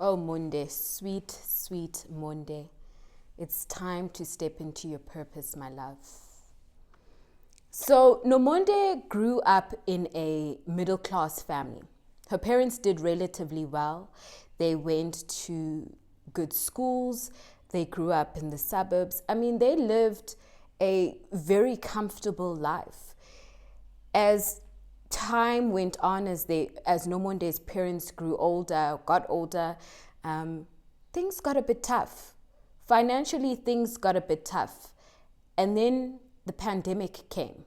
Oh, Monday, sweet, sweet Monday. It's time to step into your purpose, my love. So, Nomonde grew up in a middle class family. Her parents did relatively well. They went to good schools. They grew up in the suburbs. I mean, they lived a very comfortable life. As time went on, as Nomonde's parents got older, things got a bit tough. Financially, things got a bit tough. And then the pandemic came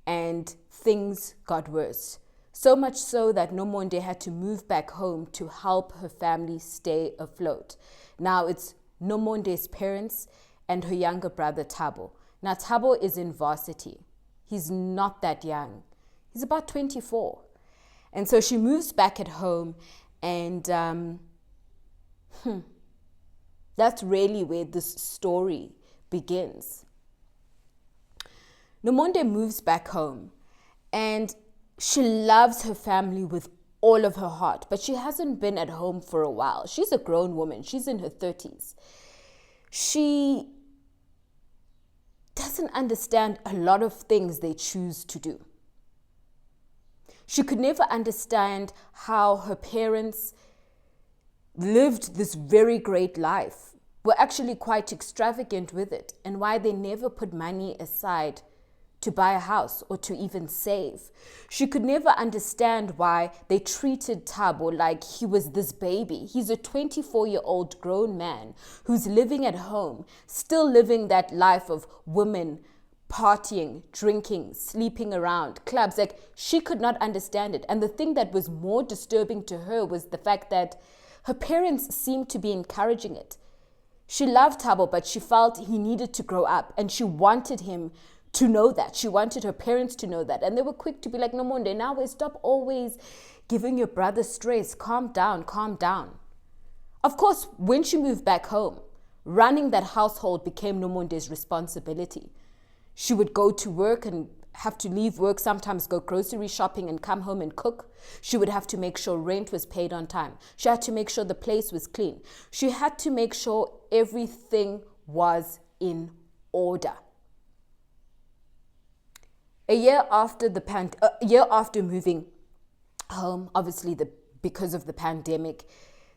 and things got worse. So much so that Nomonde had to move back home to help her family stay afloat. Now it's Nomonde's parents and her younger brother Thabo. Now Thabo is in varsity. He's not that young. He's about 24. And so she moves back at home and that's really where this story begins. Nomonde moves back home and she loves her family with all of her heart, but she hasn't been at home for a while. She's a grown woman. She's in her 30s. She doesn't understand a lot of things they choose to do. She could never understand how her parents lived this very great life, were actually quite extravagant with it, and why they never put money aside to buy a house or to even save. She could never understand why they treated Thabo like he was this baby. He's a 24-year-old grown man who's living at home, still living that life of women partying, drinking, sleeping around, clubs. Like, she could not understand it. And the thing that was more disturbing to her was the fact that her parents seemed to be encouraging it. She loved Thabo, but she felt he needed to grow up, and she wanted him to know that. She wanted her parents to know that. And they were quick to be like, Nomonde, now stop always giving your brother stress. Calm down, calm down. Of course, when she moved back home, running that household became Nomonde's responsibility. She would go to work and have to leave work, sometimes go grocery shopping and come home and cook. She would have to make sure rent was paid on time. She had to make sure the place was clean. She had to make sure everything was in order. A year after moving home, obviously because of the pandemic,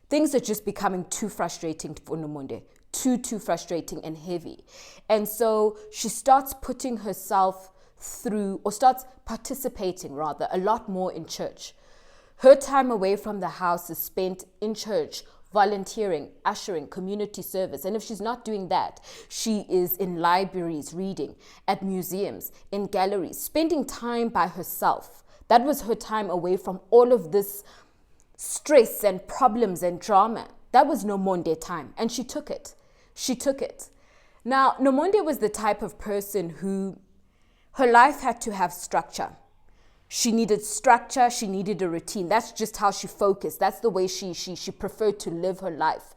things are just becoming too frustrating for Nomonde, too frustrating and heavy. And so she starts putting herself through, or starts participating rather, a lot more in church. Her time away from the house is spent in church, volunteering, ushering, community service. And if she's not doing that, she is in libraries reading, at museums, in galleries, spending time by herself. That was her time away from all of this stress and problems and drama. That was Nomonde time, and she took it. She took it. Now, Nomonde was the type of person who her life had to have structure. She needed structure, she needed a routine. That's just how she focused. That's the way she preferred to live her life.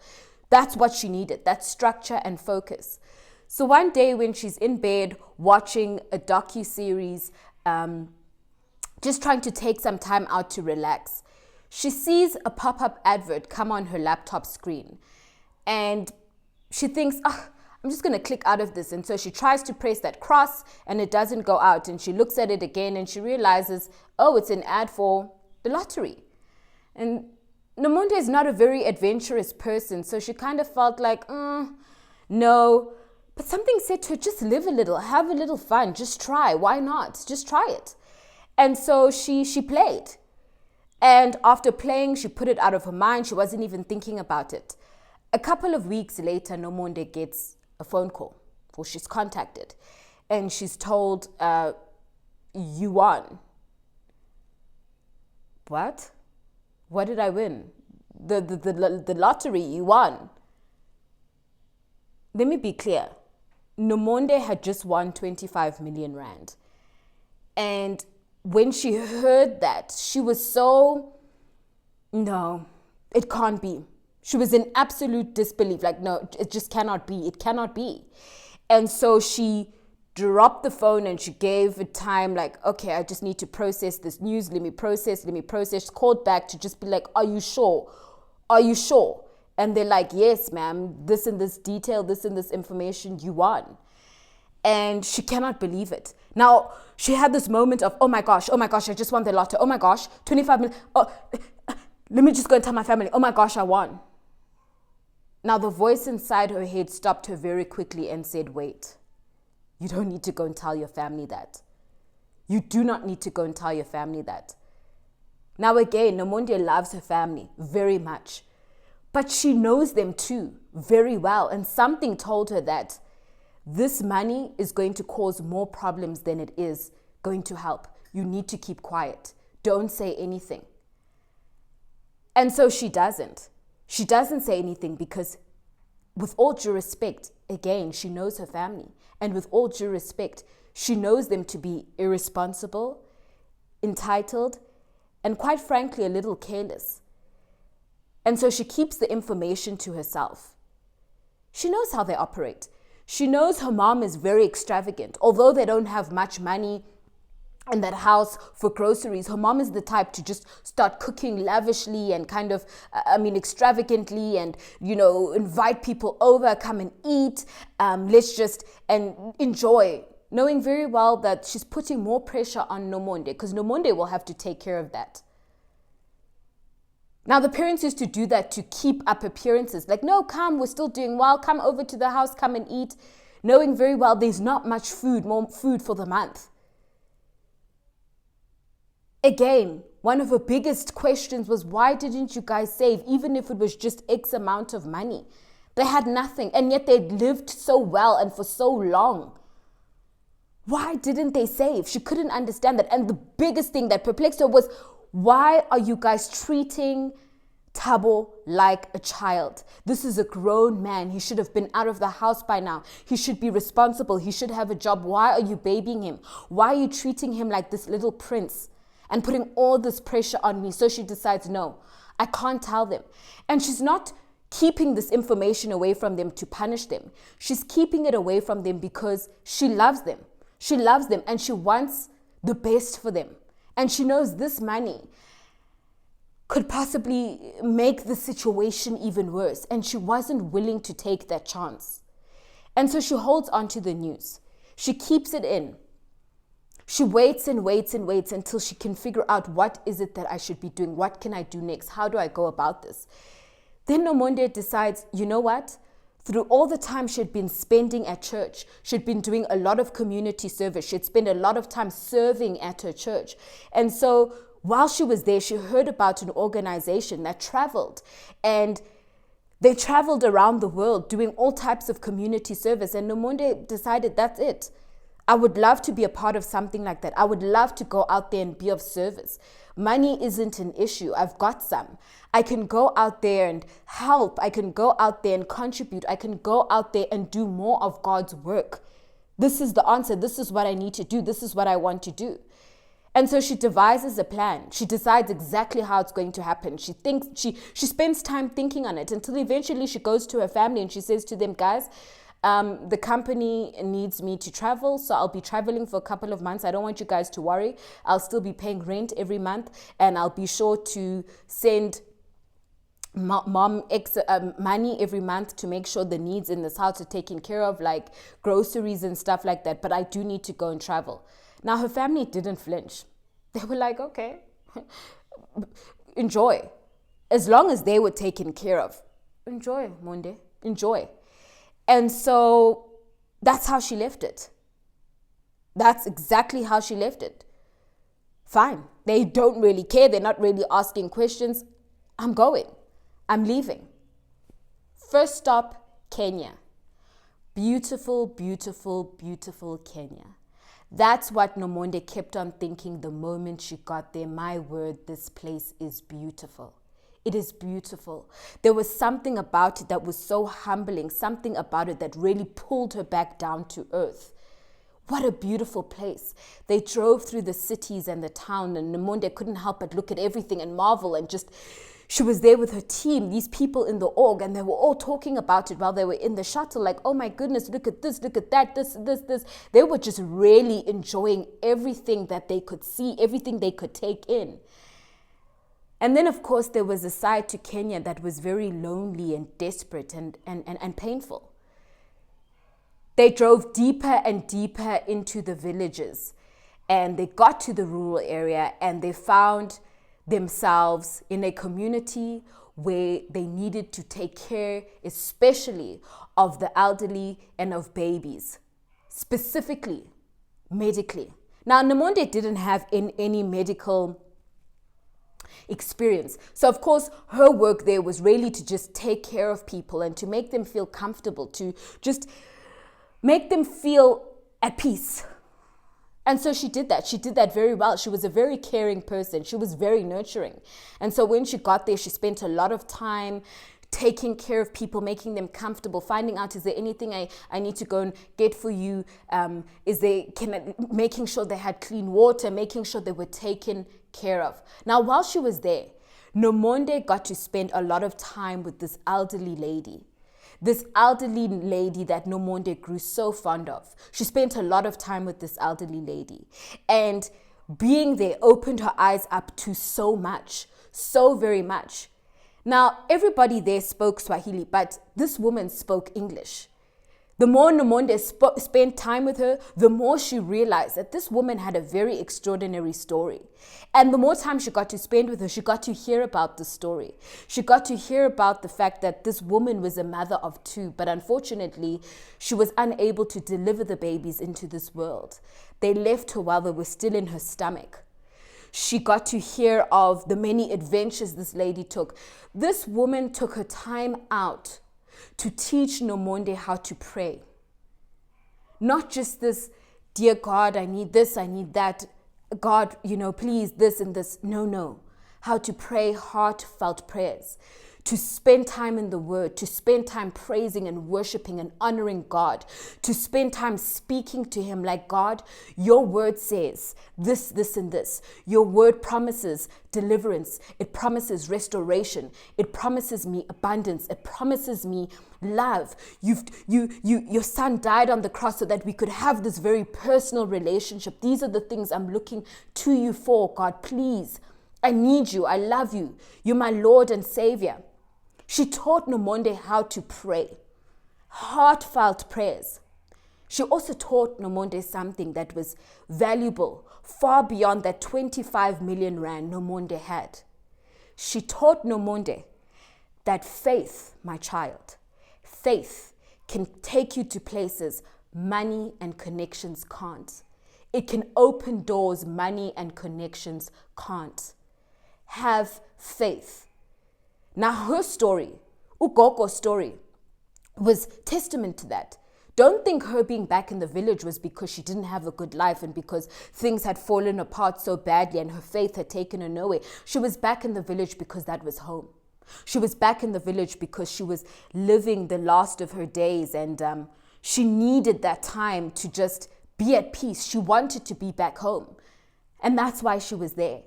That's what she needed, that structure and focus. So one day when she's in bed watching a docu-series, just trying to take some time out to relax, she sees a pop-up advert come on her laptop screen. And she thinks, I'm just going to click out of this. And so she tries to press that cross and it doesn't go out. And she looks at it again and she realizes, oh, it's an ad for the lottery. And Nomonde is not a very adventurous person. So she kind of felt like, no. But something said to her, just live a little, have a little fun, just try. Why not? Just try it. And so she played. And after playing, she put it out of her mind. She wasn't even thinking about it. A couple of weeks later, Nomonde gets a phone call, or she's contacted, and she's told, you won. What? What did I win? The lottery, you won. Let me be clear. Nomonde had just won 25 million rand. And when she heard that, she was so, no, it can't be. She was in absolute disbelief, like, no, it just cannot be. It cannot be. And so she dropped the phone and she gave it time, like, okay, I just need to process this news. Let me process. Called back to just be like, are you sure? Are you sure? And they're like, yes, ma'am, this and this detail, this and this information, you won. And she cannot believe it. Now, she had this moment of, oh my gosh, I just won the lotto. Oh my gosh, 25 million. Oh, let me just go and tell my family. Oh my gosh, I won. Now, the voice inside her head stopped her very quickly and said, wait, you don't need to go and tell your family that. You do not need to go and tell your family that. Now, again, Nomonde loves her family very much, but she knows them too very well. And something told her that this money is going to cause more problems than it is going to help. You need to keep quiet. Don't say anything. And so she doesn't. She doesn't say anything because, with all due respect, again, she knows her family. And with all due respect, she knows them to be irresponsible, entitled, and quite frankly, a little careless. And so she keeps the information to herself. She knows how they operate. She knows her mom is very extravagant. Although they don't have much money in that house for groceries, her mom is the type to just start cooking lavishly and kind of, extravagantly and, invite people over, come and eat, and enjoy. Knowing very well that she's putting more pressure on Nomonde because Nomonde will have to take care of that. Now, the parents used to do that to keep up appearances. Like, no, come, we're still doing well. Come over to the house, come and eat. Knowing very well there's not much food, more food for the month. Again, one of her biggest questions was, why didn't you guys save, even if it was just X amount of money? They had nothing, and yet they'd lived so well and for so long. Why didn't they save? She couldn't understand that. And the biggest thing that perplexed her was, why are you guys treating Thabo like a child? This is a grown man. He should have been out of the house by now. He should be responsible. He should have a job. Why are you babying him? Why are you treating him like this little prince and putting all this pressure on me? So she decides, no, I can't tell them. And she's not keeping this information away from them to punish them. She's keeping it away from them because she loves them. She loves them and she wants the best for them. And she knows this money could possibly make the situation even worse. And she wasn't willing to take that chance. And so she holds on to the news. She keeps it in. She waits and waits and waits until she can figure out, what is it that I should be doing? What can I do next? How do I go about this? Then Nomonde decides, you know what? Through all the time she had been spending at church, she'd been doing a lot of community service. She'd spent a lot of time serving at her church. And so while she was there, she heard about an organization that traveled. And they traveled around the world doing all types of community service. And Nomonde decided, that's it. I would love to be a part of something like that. I would love to go out there and be of service. Money isn't an issue. I've got some. I can go out there and help. I can go out there and contribute. I can go out there and do more of God's work. This is the answer. This is what I need to do. This is what I want to do. And so she devises a plan. She decides exactly how it's going to happen. She thinks, she spends time thinking on it until eventually she goes to her family and she says to them, guys, the company needs me to travel, so I'll be traveling for a couple of months. I don't want you guys to worry. I'll still be paying rent every month, and I'll be sure to send mom money every month to make sure the needs in this house are taken care of, like groceries and stuff like that. But I do need to go and travel. Now, her family didn't flinch. They were like, okay, enjoy. As long as they were taken care of. Enjoy, Monde. Enjoy. And so that's how she left it. That's exactly how she left it. Fine. They don't really care. They're not really asking questions. I'm going. I'm leaving. First stop, Kenya. Beautiful, beautiful, beautiful Kenya. That's what Nomonde kept on thinking the moment she got there. My word, this place is beautiful. It is beautiful. There was something about it that was so humbling, something about it that really pulled her back down to earth. What a beautiful place. They drove through the cities and the town, and Nomonde couldn't help but look at everything and marvel, and just, she was there with her team, these people in the org, and they were all talking about it while they were in the shuttle, like, oh my goodness, look at this, look at that, this. They were just really enjoying everything that they could see, everything they could take in. And then, of course, there was a side to Kenya that was very lonely and desperate and painful. They drove deeper and deeper into the villages, and they got to the rural area, and they found themselves in a community where they needed to take care, especially of the elderly and of babies, specifically medically. Now, Nomonde didn't have any medical experience. So, of course, her work there was really to just take care of people and to make them feel comfortable, to just make them feel at peace. And so she did that. She did that very well. She was a very caring person. She was very nurturing. And so when she got there, she spent a lot of time taking care of people, making them comfortable, finding out, is there anything I need to go and get for you? Making sure they had clean water, making sure they were taken care of. Now, while she was there, Nomonde got to spend a lot of time with this elderly lady. This elderly lady that Nomonde grew so fond of. She spent a lot of time with this elderly lady. And being there opened her eyes up to so much, so very much. Now, everybody there spoke Swahili, but this woman spoke English. The more Nomonde spent time with her, the more she realized that this woman had a very extraordinary story. And the more time she got to spend with her, she got to hear about the story. She got to hear about the fact that this woman was a mother of two, but unfortunately, she was unable to deliver the babies into this world. They left her while they were still in her stomach. She got to hear of the many adventures this lady took. This woman took her time out to teach Nomonde how to pray. Not just this, dear God, I need this, I need that. God, please, this and this. No. How to pray heartfelt prayers. To spend time in the Word, to spend time praising and worshiping and honoring God, to spend time speaking to Him like, God, your Word says this, this, and this. Your Word promises deliverance. It promises restoration. It promises me abundance. It promises me love. Your Son died on the cross so that we could have this very personal relationship. These are the things I'm looking to you for, God. Please, I need you. I love you. You're my Lord and Savior. She taught Nomonde how to pray, heartfelt prayers. She also taught Nomonde something that was valuable, far beyond that 25 million rand Nomonde had. She taught Nomonde that faith, my child, faith can take you to places money and connections can't. It can open doors money and connections can't. Have faith. Now her story, Ugogo's story, was testament to that. Don't think her being back in the village was because she didn't have a good life and because things had fallen apart so badly and her faith had taken her nowhere. She was back in the village because that was home. She was back in the village because she was living the last of her days and she needed that time to just be at peace. She wanted to be back home. And that's why she was there.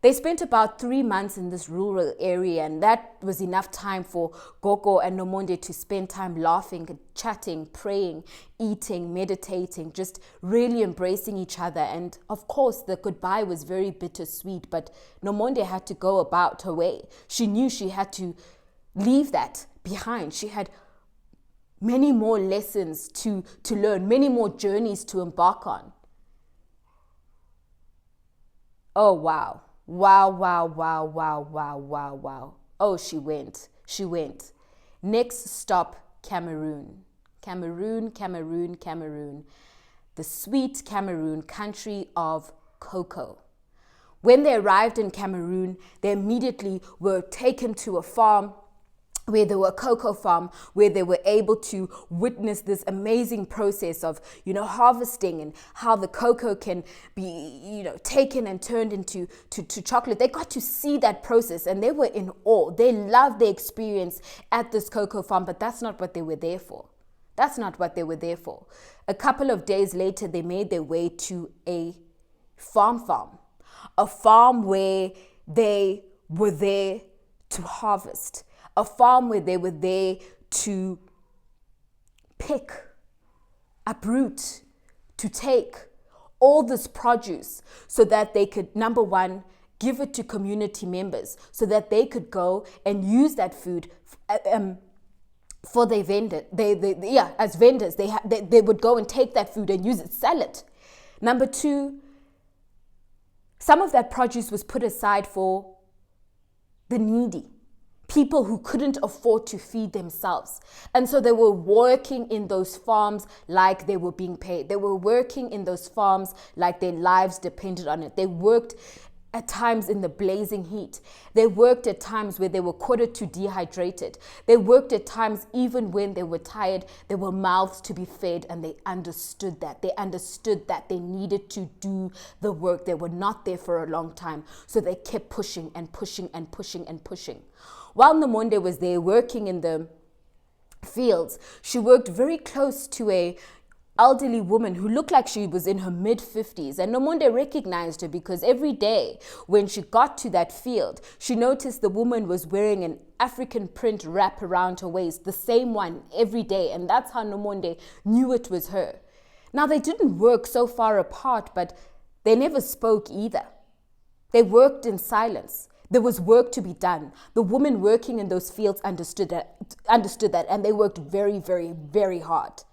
They spent about 3 months in this rural area, and that was enough time for Gogo and Nomonde to spend time laughing, chatting, praying, eating, meditating, just really embracing each other. And of course, the goodbye was very bittersweet, but Nomonde had to go about her way. She knew she had to leave that behind. She had many more lessons to learn, many more journeys to embark on. Oh, wow. Wow. Oh, she went. Next stop, Cameroon. Cameroon. The sweet Cameroon, country of cocoa. When they arrived in Cameroon, they immediately were taken to a farm where there were a cocoa farm, where they were able to witness this amazing process of, harvesting and how the cocoa can be, taken and turned into chocolate. They got to see that process and they were in awe. They loved the experience at this cocoa farm, but that's not what they were there for. A couple of days later, they made their way to a farm, a farm where they were there to harvest. A farm where they were there to pick, uproot, to take all this produce so that they could, number one, give it to community members so that they could go and use that food for their vendor. As vendors, they would go and take that food and use it, sell it. Number two, some of that produce was put aside for the needy, people who couldn't afford to feed themselves. And so they were working in those farms like they were being paid. They were working in those farms like their lives depended on it. They worked at times in the blazing heat. They worked at times where they were quarter to dehydrated. They worked at times even when they were tired. There were mouths to be fed, and they understood that. They understood that they needed to do the work. They were not there for a long time, so they kept pushing and pushing and pushing and pushing. While Nomonde was there working in the fields, she worked very close to a elderly woman who looked like she was in her mid-50s. And Nomonde recognized her because every day when she got to that field, she noticed the woman was wearing an African print wrap around her waist, the same one every day. And that's how Nomonde knew it was her. Now, they didn't work so far apart, but they never spoke either. They worked in silence. There was work to be done. The women working in those fields understood that, and they worked very, very, very hard.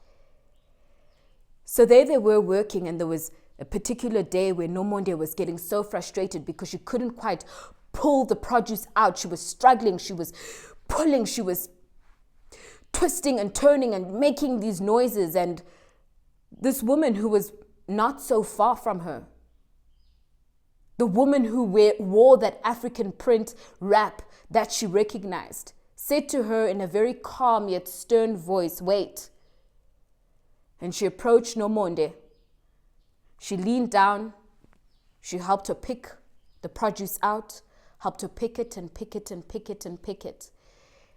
So there they were working, and there was a particular day where Nomonde was getting so frustrated because she couldn't quite pull the produce out. She was struggling, she was pulling, she was twisting and turning and making these noises. And this woman who was not so far from her, the woman who wore that African print wrap that she recognized, said to her in a very calm yet stern voice, "Wait." And she approached Nomonde. She leaned down. She helped her pick the produce out, helped her pick it and pick it and pick it and pick it.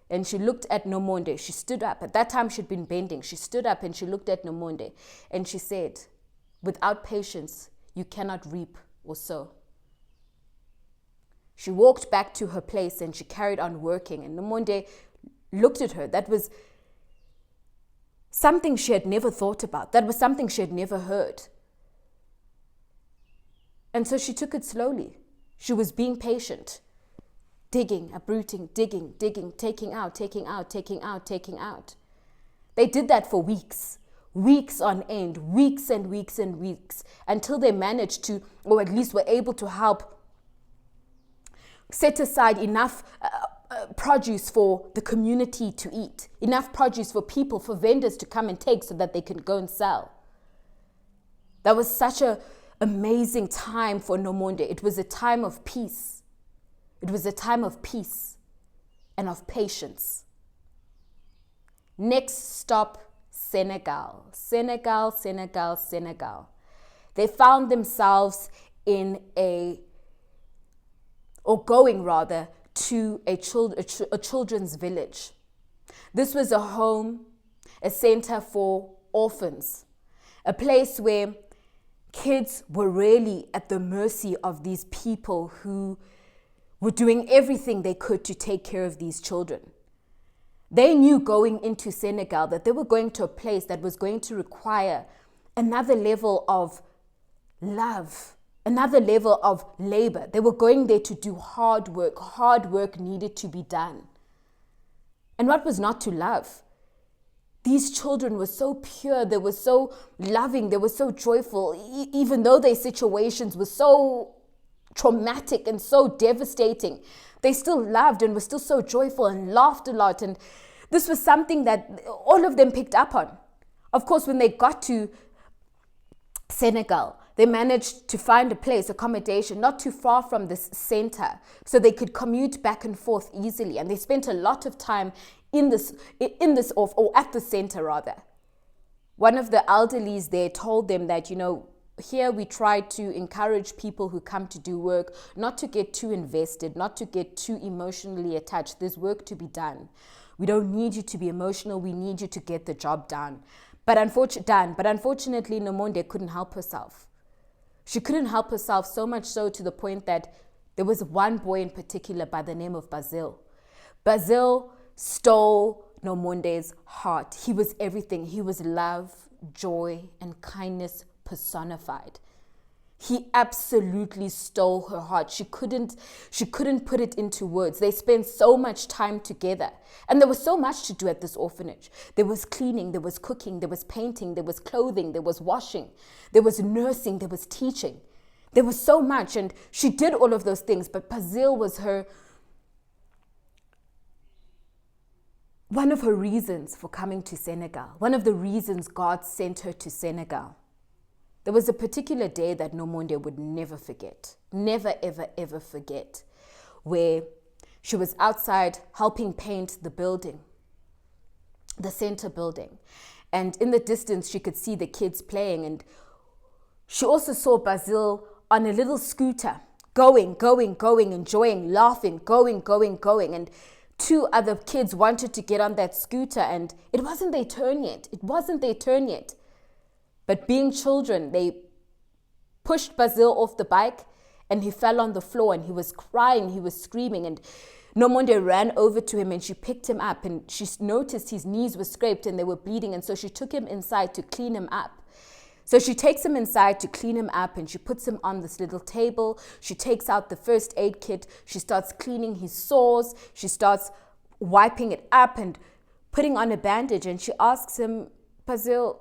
And she looked at Nomonde. She stood up. At that time, she'd been bending. She stood up and she looked at Nomonde. And she said, "Without patience, you cannot reap or sow." She walked back to her place and she carried on working. And Nomonde looked at her. That was something she had never thought about. That was something she had never heard. And so she took it slowly. She was being patient, digging, uprooting, digging, taking out, taking out, taking out, taking out. They did that for weeks on end, weeks and weeks and weeks, until they managed to, or at least were able to help set aside enough produce for the community to eat, enough produce for people, for vendors to come and take so that they can go and sell. That was such an amazing time for Nomonde. It was a time of peace. It was a time of peace and of patience. Next stop, Senegal. Senegal. They found themselves going to a children's village. This was a home, a center for orphans, a place where kids were really at the mercy of these people who were doing everything they could to take care of these children. They knew going into Senegal that they were going to a place that was going to require another level of love, another level of labor. They were going there to do hard work. Hard work needed to be done. And what was not to love? These children were so pure, they were so loving, they were so joyful, even though their situations were so traumatic and so devastating. They still loved and were still so joyful and laughed a lot. And this was something that all of them picked up on. Of course, when they got to Senegal, they managed to find a place, accommodation, not too far from this center, so they could commute back and forth easily. And they spent a lot of time at the center rather. One of the elderlies there told them that, here we try to encourage people who come to do work not to get too invested, not to get too emotionally attached. There's work to be done. We don't need you to be emotional. We need you to get the job done. But unfortunately, Nomonde couldn't help herself. She couldn't help herself, so much so to the point that there was one boy in particular by the name of Basil. Basil stole Nomonde's heart. He was everything. He was love, joy, and kindness personified. He absolutely stole her heart. She couldn't put it into words. They spent so much time together. And there was so much to do at this orphanage. There was cleaning, there was cooking, there was painting, there was clothing, there was washing, there was nursing, there was teaching. There was so much, and she did all of those things, but Bazil was one of her reasons for coming to Senegal. One of the reasons God sent her to Senegal. There was a particular day that Nomonde would never forget. Never, ever, ever forget. Where she was outside helping paint the building. The center building. And in the distance, she could see the kids playing. And she also saw Bazil on a little scooter. Going, enjoying, laughing, going. And two other kids wanted to get on that scooter. And it wasn't their turn yet. But being children, they pushed Bazil off the bike and he fell on the floor and he was crying, he was screaming. And Nomonde ran over to him and she picked him up and she noticed his knees were scraped and they were bleeding. And so she took him inside to clean him up. So she takes him inside to clean him up and she puts him on this little table. She takes out the first aid kit. She starts cleaning his sores. She starts wiping it up and putting on a bandage. And she asks him, Bazil,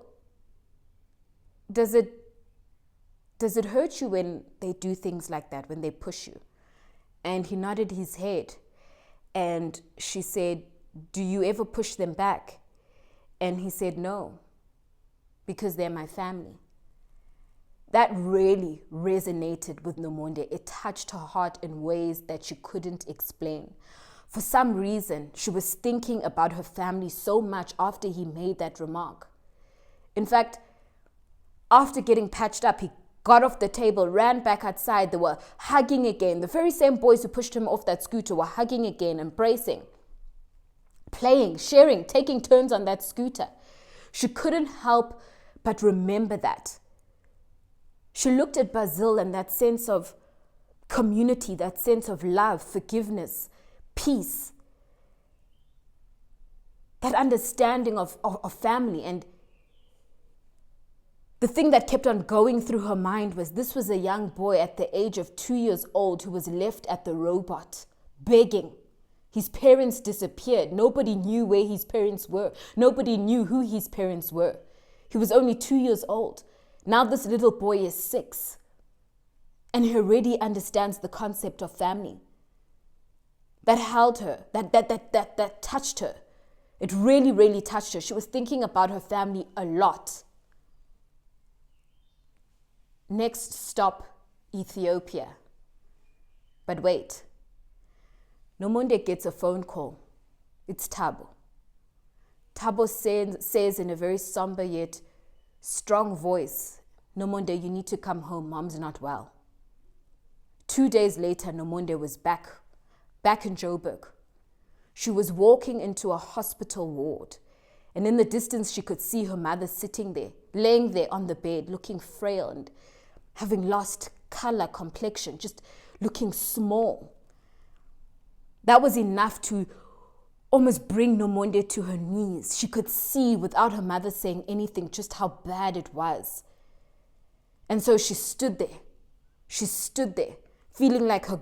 does it hurt you when they do things like that, when they push you? And he nodded his head. And she said, do you ever push them back? And he said, no, because they're my family. That really resonated with Nomonde. It touched her heart in ways that she couldn't explain. For some reason, she was thinking about her family so much after he made that remark. In fact, after getting patched up, he got off the table, ran back outside. They were hugging again. The very same boys who pushed him off that scooter were hugging again, embracing, playing, sharing, taking turns on that scooter. She couldn't help but remember that. She looked at Bazil and that sense of community, that sense of love, forgiveness, peace, that understanding of family. And the thing that kept on going through her mind was this was a young boy at the age of 2 years old who was left at the robot, begging. His parents disappeared. Nobody knew where his parents were. Nobody knew who his parents were. He was only 2 years old. Now this little boy is 6. And he already understands the concept of family. That held her, that touched her. It really, really touched her. She was thinking about her family a lot. Next stop, Ethiopia. But wait. Nomonde gets a phone call. It's Thabo. Thabo says in a very somber yet strong voice, Nomonde, you need to come home. Mom's not well. 2 days later, Nomonde was back in Joburg. She was walking into a hospital ward. And in the distance, she could see her mother sitting there, laying there on the bed, looking frail and having lost color, complexion, just looking small. That was enough to almost bring Nomonde to her knees. She could see, without her mother saying anything, just how bad it was. And so she stood there. She stood there, feeling like her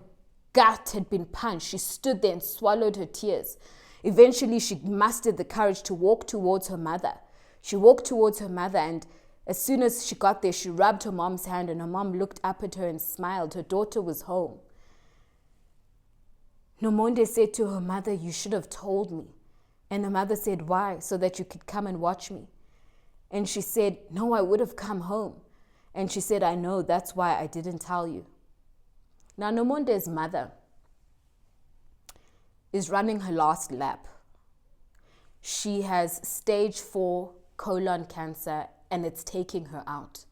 gut had been punched. She stood there and swallowed her tears. Eventually, she mustered the courage to walk towards her mother. She walked towards her mother, and as soon as she got there, she rubbed her mom's hand, and her mom looked up at her and smiled. Her daughter was home. Nomonde said to her mother, you should have told me. And her mother said, why? So that you could come and watch me. And she said, no, I would have come home. And she said, I know, that's why I didn't tell you. Now, Nomonde's mother is running her last lap. She has stage 4 colon cancer, and it's taking her out.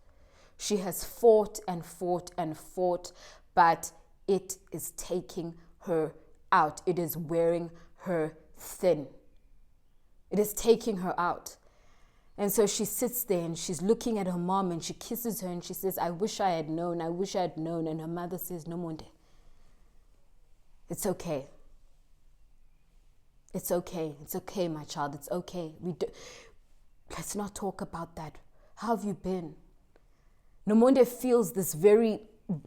She has fought and fought and fought, but it is taking her out. It is wearing her thin. It is taking her out. And so she sits there and she's looking at her mom and she kisses her and she says, I wish I had known. I wish I had known. And her mother says, Nomonde, it's okay. It's okay. It's okay, my child. It's okay. Let's not talk about that. How have you been? Nomonde feels this very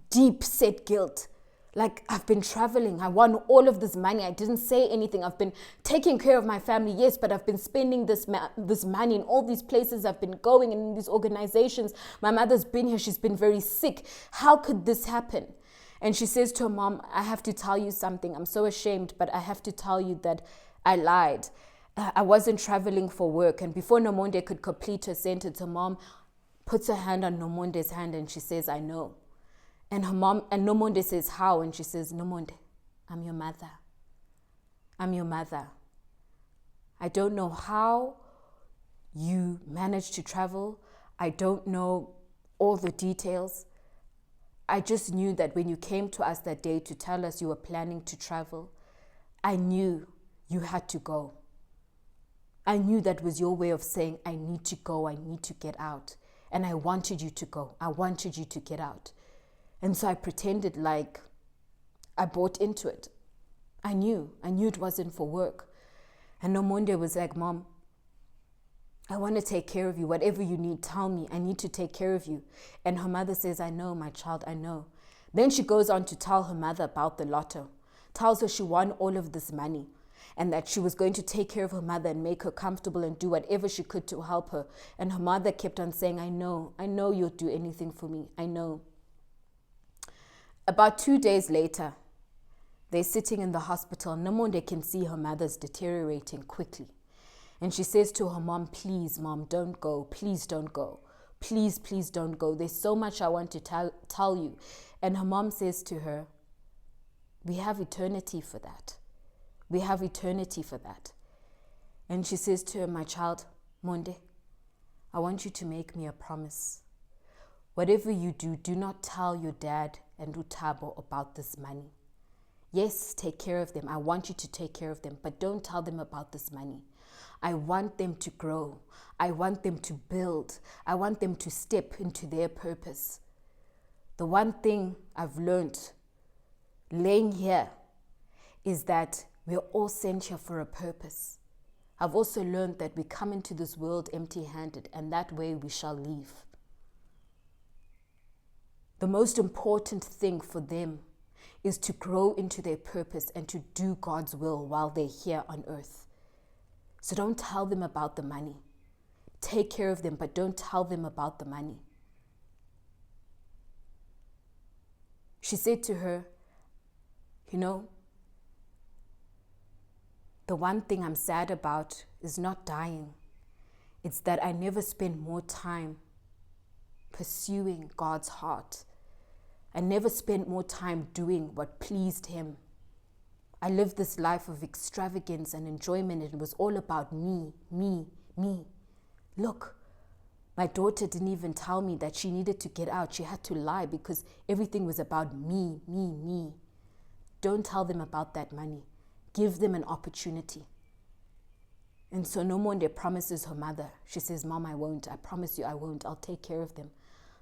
deep set guilt. Like, I've been traveling. I won all of this money. I didn't say anything. I've been taking care of my family, yes, but I've been spending this money in all these places I've been going, in these organizations. My mother's been here. She's been very sick. How could this happen? And she says to her mom, I have to tell you something. I'm so ashamed, but I have to tell you that I lied. I wasn't traveling for work. And before Nomonde could complete her sentence, her mom puts her hand on Nomonde's hand and she says, I know. And her mom, and Nomonde says, how? And she says, Nomonde, I'm your mother. I'm your mother. I don't know how you managed to travel. I don't know all the details. I just knew that when you came to us that day to tell us you were planning to travel, I knew you had to go. I knew that was your way of saying, I need to go, I need to get out. And I wanted you to go. I wanted you to get out. And so I pretended like I bought into it. I knew it wasn't for work. And Nomonde was like, Mom, I want to take care of you. Whatever you need, tell me. I need to take care of you. And her mother says, I know, my child, I know. Then she goes on to tell her mother about the lotto. Tells her she won all of this money and that she was going to take care of her mother and make her comfortable and do whatever she could to help her. And her mother kept on saying, I know you'll do anything for me. I know. About 2 days later, they're sitting in the hospital. Nomonde can see her mother's deteriorating quickly. And she says to her mom, please, Mom, don't go. Please don't go. Please, please don't go. There's so much I want to tell you. And her mom says to her, we have eternity for that. We have eternity for that. And she says to her, my child, Monde, I want you to make me a promise. Whatever you do, do not tell your dad and Utabo about this money. Yes, take care of them. I want you to take care of them, but don't tell them about this money. I want them to grow. I want them to build. I want them to step into their purpose. The one thing I've learned laying here is that we're all sent here for a purpose. I've also learned that we come into this world empty-handed, and that way we shall leave. The most important thing for them is to grow into their purpose and to do God's will while they're here on earth. So don't tell them about the money. Take care of them, but don't tell them about the money. She said to her, you know, the one thing I'm sad about is not dying. It's that I never spent more time pursuing God's heart. I never spent more time doing what pleased Him. I lived this life of extravagance and enjoyment. It was all about me, me, me. Look, my daughter didn't even tell me that she needed to get out. She had to lie because everything was about me, me, me. Don't tell them about that money. Give them an opportunity. And so Nomonde promises her mother. She says, Mom, I won't. I promise you I won't. I'll take care of them.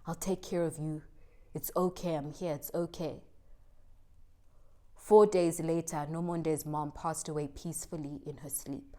I'll take care of you. It's okay. I'm here. It's okay. 4 days later, Nomonde's mom passed away peacefully in her sleep.